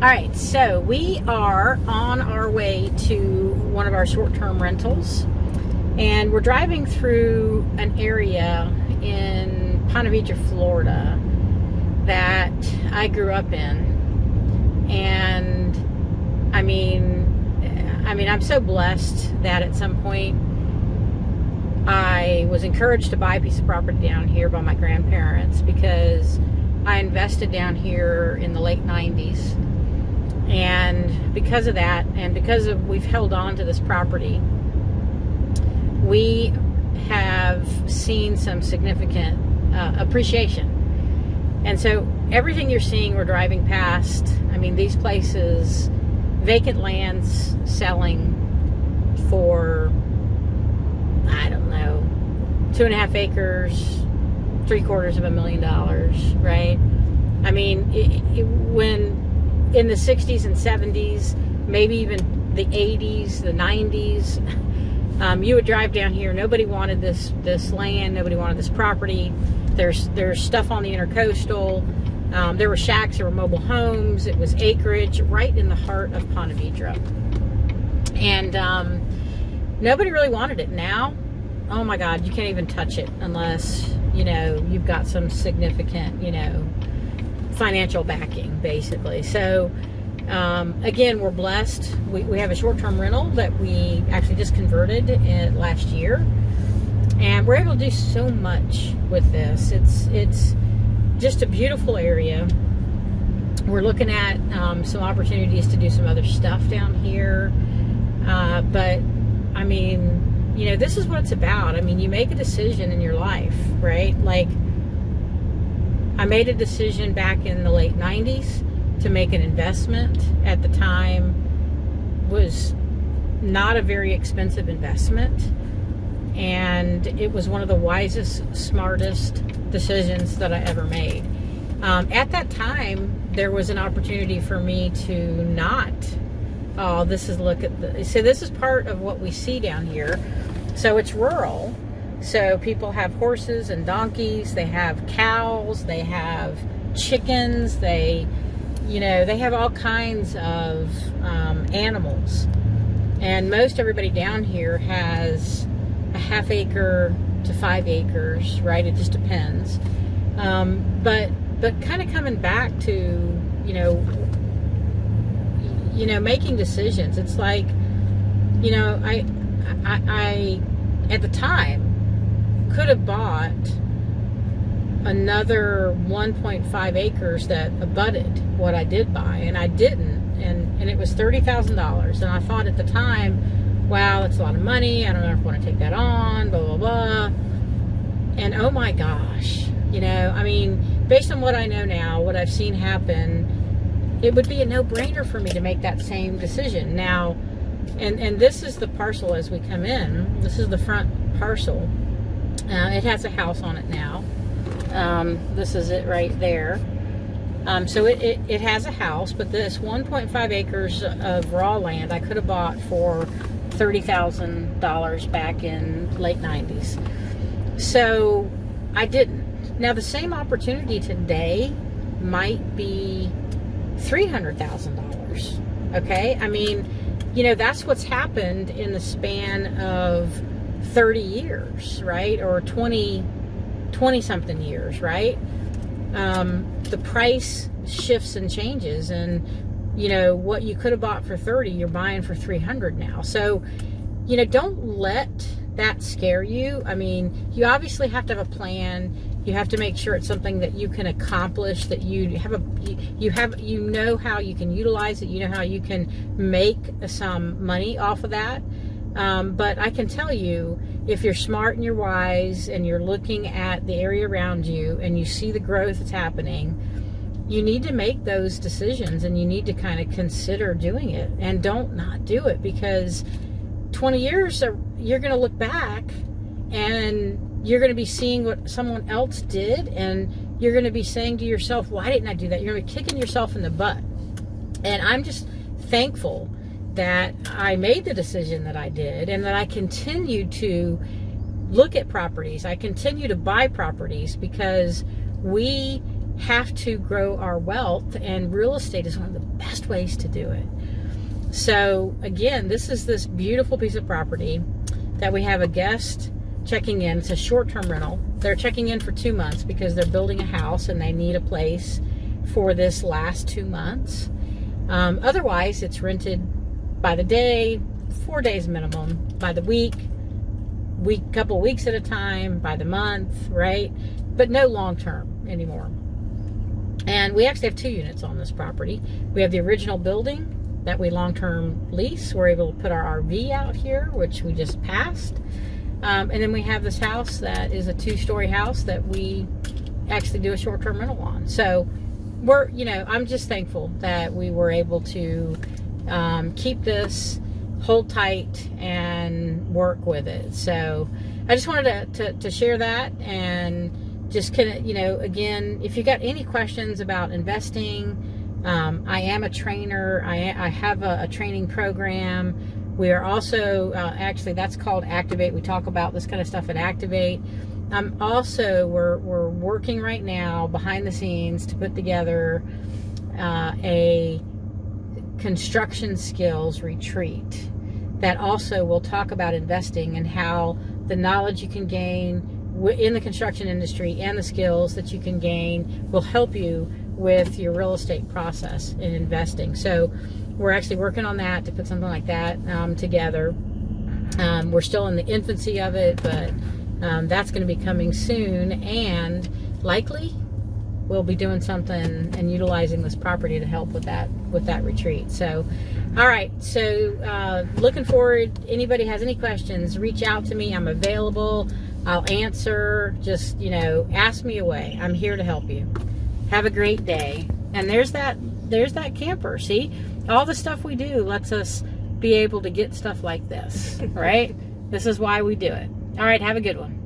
All right, so we are on our way to one of our short-term rentals, and we're driving through an area in Ponte Vedra, Florida that I grew up in. And I mean, I'm so blessed that at some point I was encouraged to buy a piece of property down here by my grandparents, because I invested down here in the late 90s. And because of that, and because of we've held on to this property, we have seen some significant appreciation. And so everything you're seeing, we're driving past, I mean, these places, vacant lands selling for, I don't know, 2.5 acres, $750,000, right? I mean, when in the 60s and 70s, maybe even the 80s, the 90s, you would drive down here. Nobody wanted this land. Nobody wanted this property. There's stuff on the intercoastal. There were shacks. There were mobile homes. It was acreage right in the heart of Ponte Vedra. And nobody really wanted it. Now, oh my God, you can't even touch it unless, you've got some significant, financial backing, basically. So again, we're blessed. We have a short-term rental that we actually just converted last year, and we're able to do so much with this. It's just a beautiful area. We're looking at some opportunities to do some other stuff down here, but I mean, this is what it's about. I mean, you make a decision in your life, right? Like, I made a decision back in the late 90s to make an investment. At the time, was not a very expensive investment, and it was one of the wisest, smartest decisions that I ever made. At that time, there was an opportunity for me to not. Oh, this is this is part of what we see down here. So it's rural. So people have horses and donkeys, they have cows, they have chickens, they have all kinds of animals. And most everybody down here has a 1/2 acre to 5 acres, right? It just depends. But kind of coming back to, making decisions. It's like, I at the time could have bought another 1.5 acres that abutted what I did buy, and I didn't, and it was $30,000, and I thought at the time, wow, that's a lot of money, I don't know if I want to take that on, blah blah blah. And oh my gosh, I mean, based on what I know now, what I've seen happen, it would be a no-brainer for me to make that same decision now. And this is the parcel as we come in. This is the front parcel. It has a house on it now. This is it right there. So it has a house, but this 1.5 acres of raw land I could have bought for $30,000 back in late 90s. So I didn't. Now the same opportunity today might be $300,000. Okay? I mean, that's what's happened in the span of 30 years, right? Or 20 something years, right? The price shifts and changes, and what you could have bought for 30, you're buying for 300 now. So, don't let that scare you. I mean, you obviously have to have a plan. You have to make sure it's something that you can accomplish, that you know how you can utilize it, how you can make some money off of that. But I can tell you, if you're smart and you're wise and you're looking at the area around you and you see the growth that's happening, you need to make those decisions, and you need to kind of consider doing it, and don't not do it, because 20 years you're going to look back and you're going to be seeing what someone else did, and you're going to be saying to yourself, why didn't I do that? You're going to be kicking yourself in the butt. And I'm just thankful that I made the decision that I did, and that I continue to look at properties. I continue to buy properties, because we have to grow our wealth, and real estate is one of the best ways to do it. So again, this is this beautiful piece of property that we have a guest checking in. It's a short-term rental. They're checking in for 2 months because they're building a house and they need a place for this last 2 months. Otherwise, it's rented by the day, 4 days minimum, by the week, couple weeks at a time, by the month, right? But no long-term anymore. And we actually have 2 units on this property. We have the original building that we long-term lease. We're able to put our RV out here, which we just passed. And then we have this house that is a 2-story house that we actually do a short-term rental on. So we're, I'm just thankful that we were able to keep this, hold tight, and work with it. So I just wanted to share that, and just kind of, again, if you got any questions about investing, I am a trainer. I have a training program. We are also, actually, that's called Activate. We talk about this kind of stuff at Activate. Also, we're working right now behind the scenes to put together a construction skills retreat that also will talk about investing and how the knowledge you can gain in the construction industry and the skills that you can gain will help you with your real estate process in investing. So we're actually working on that, to put something like that together. We're still in the infancy of it, but that's going to be coming soon, and likely we'll be doing something and utilizing this property to help with that retreat. So all right, so looking forward. Anybody has any questions, reach out to me. I'm available. I'll answer. Just ask me away. I'm here to help you. Have a great day. And there's that camper. See, all the stuff we do lets us be able to get stuff like this, right? This is why we do it. All right, have a good one.